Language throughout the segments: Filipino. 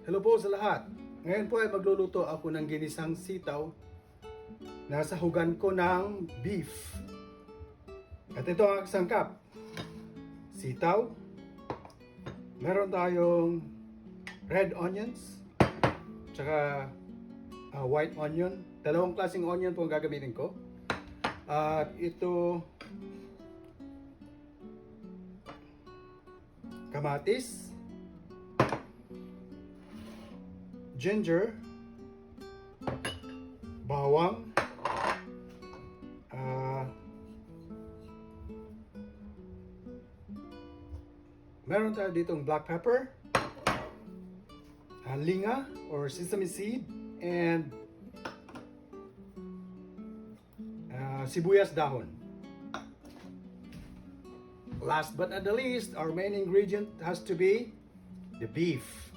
Hello po sa lahat. Ngayon po ay magluluto ako ng ginisang sitaw. Nasa hugan ko ng beef. At ito ang sangkap. Sitaw. Meron tayong red onions. Tsaka white onion. Dalawang klaseng onion po ang gagamitin ko. At ito kamatis. Ginger, bawang, meron tayo ditong black pepper, linga or sesame seed, and sibuyas dahon. Last but not the least, our main ingredient has to be the beef.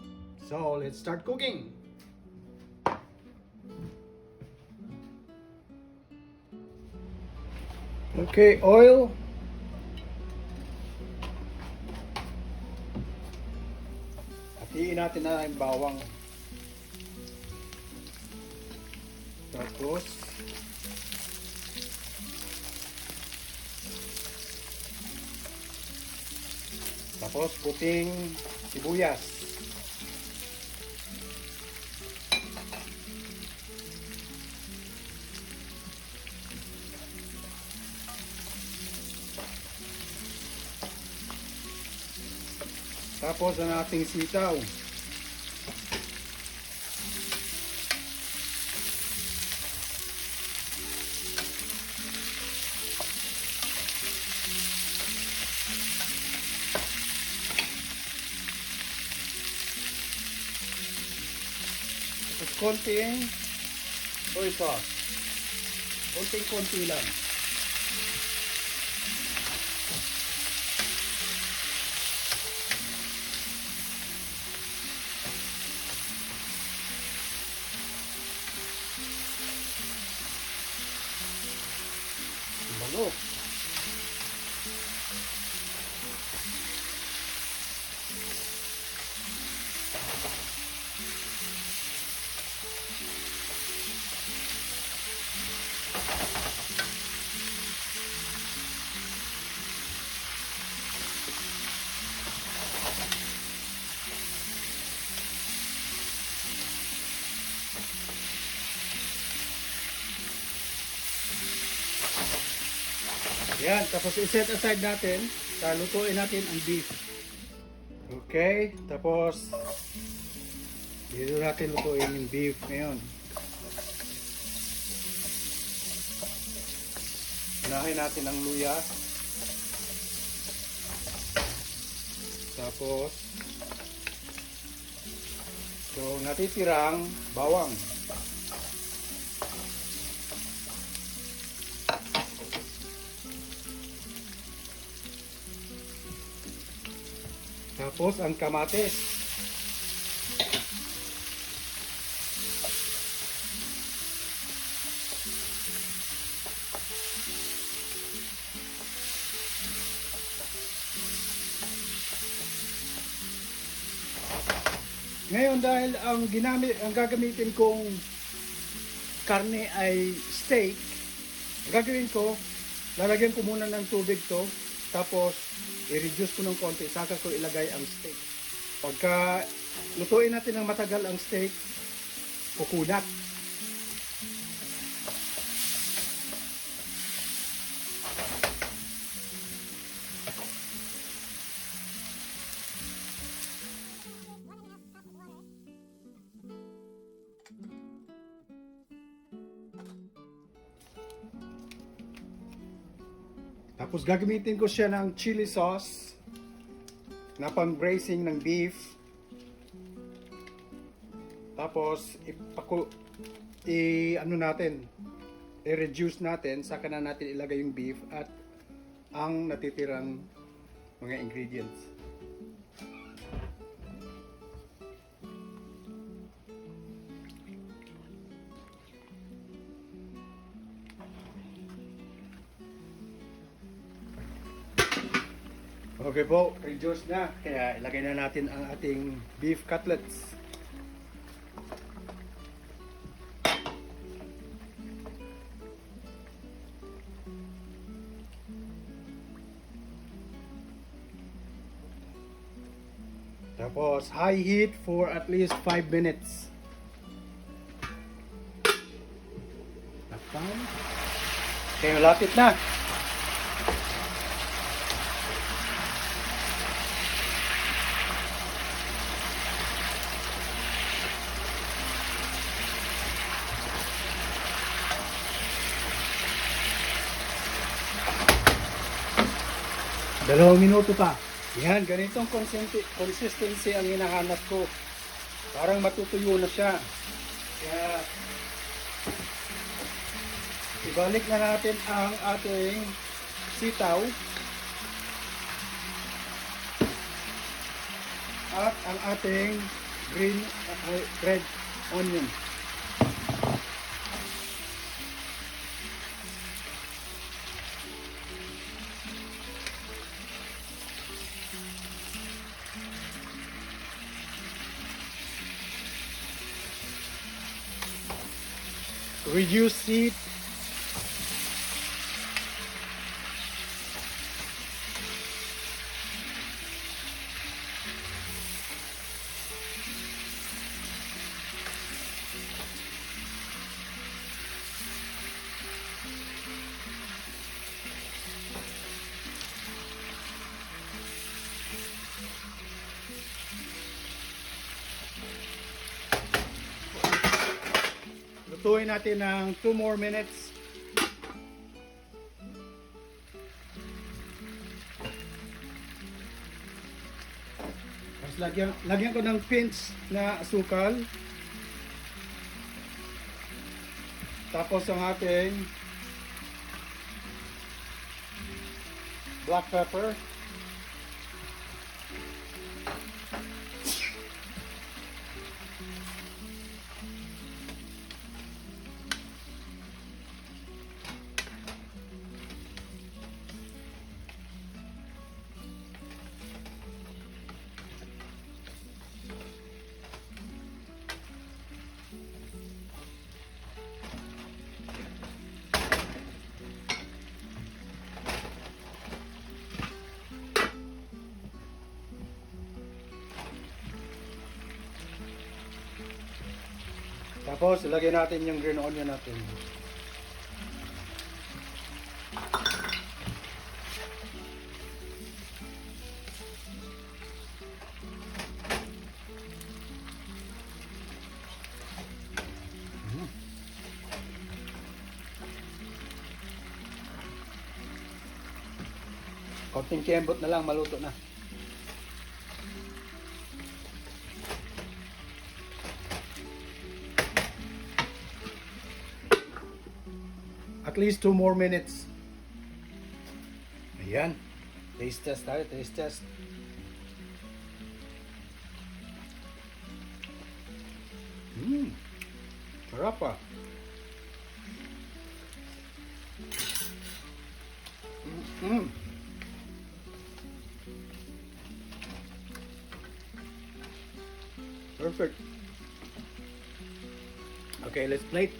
So let's start cooking. Okay, oil. Hatiin natin na yung bawang. Tapos puting sibuyas. Tapos ang ating sitaw. Tapos konting soy sauce. Konting-konti lang. Bango. Yan, tapos i-set aside natin. Lutuin natin ang beef. Okay, tapos dito natin lutuin yung beef ngayon. Unahin natin ang luya. Tapos natitirang bawang. Tapos ang kamatis. Ngayon dahil ang gagamitin kong karne ay steak, ang gagawin ko, lalagyan ko muna ng tubig to, tapos i-reduce ko ng konti, saka ko ilagay ang steak. Pagka lutuin natin ng matagal ang steak, kukunat. Tapos gagamitin ko siya ng chili sauce na pang-braising ng beef. Tapos i-reduce natin, saka na natin ilagay yung beef at ang natitirang mga ingredients. Okay po, reduce na. Kaya ilagay na natin ang ating beef cutlets. Tapos high heat for at least 5 minutes. Takpan. Okay, malapit na. Dalawang minuto pa. Yan, ganitong consistency ang hinahanap ko. Parang matutuyo na siya. Kaya, ibalik na natin ang ating sitaw. At ang ating red onion. Reduce heat. Lutuin natin ng 2 more minutes. Tapos lagyan ko ng pinch na asukal. Tapos ang ating black pepper. Tapos, ilagay natin yung green onion natin. Konting kembot na lang, maluto na. At least 2 more minutes. Ayan. Taste test tayo, taste test. Sarap ah. Perfect. Okay, let's plate.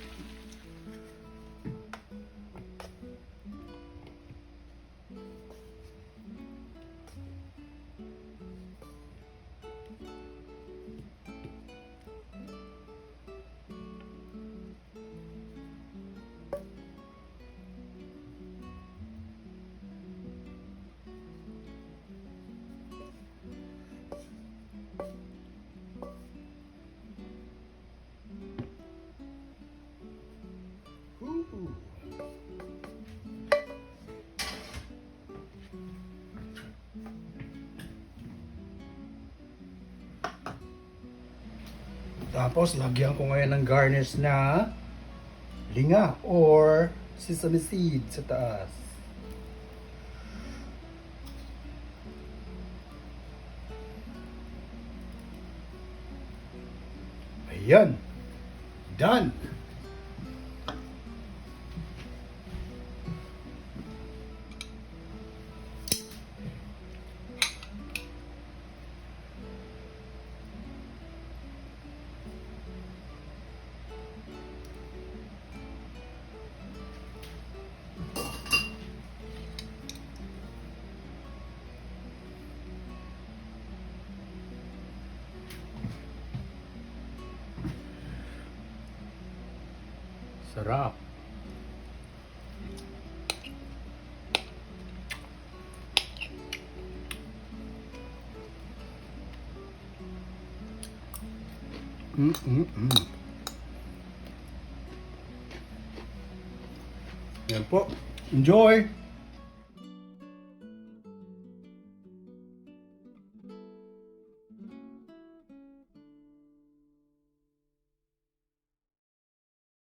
Tapos, lagyan ko ngayon ng garnish na linga or sesame seed sa taas. Ayan. Done. Sarap. Yan po. Enjoy!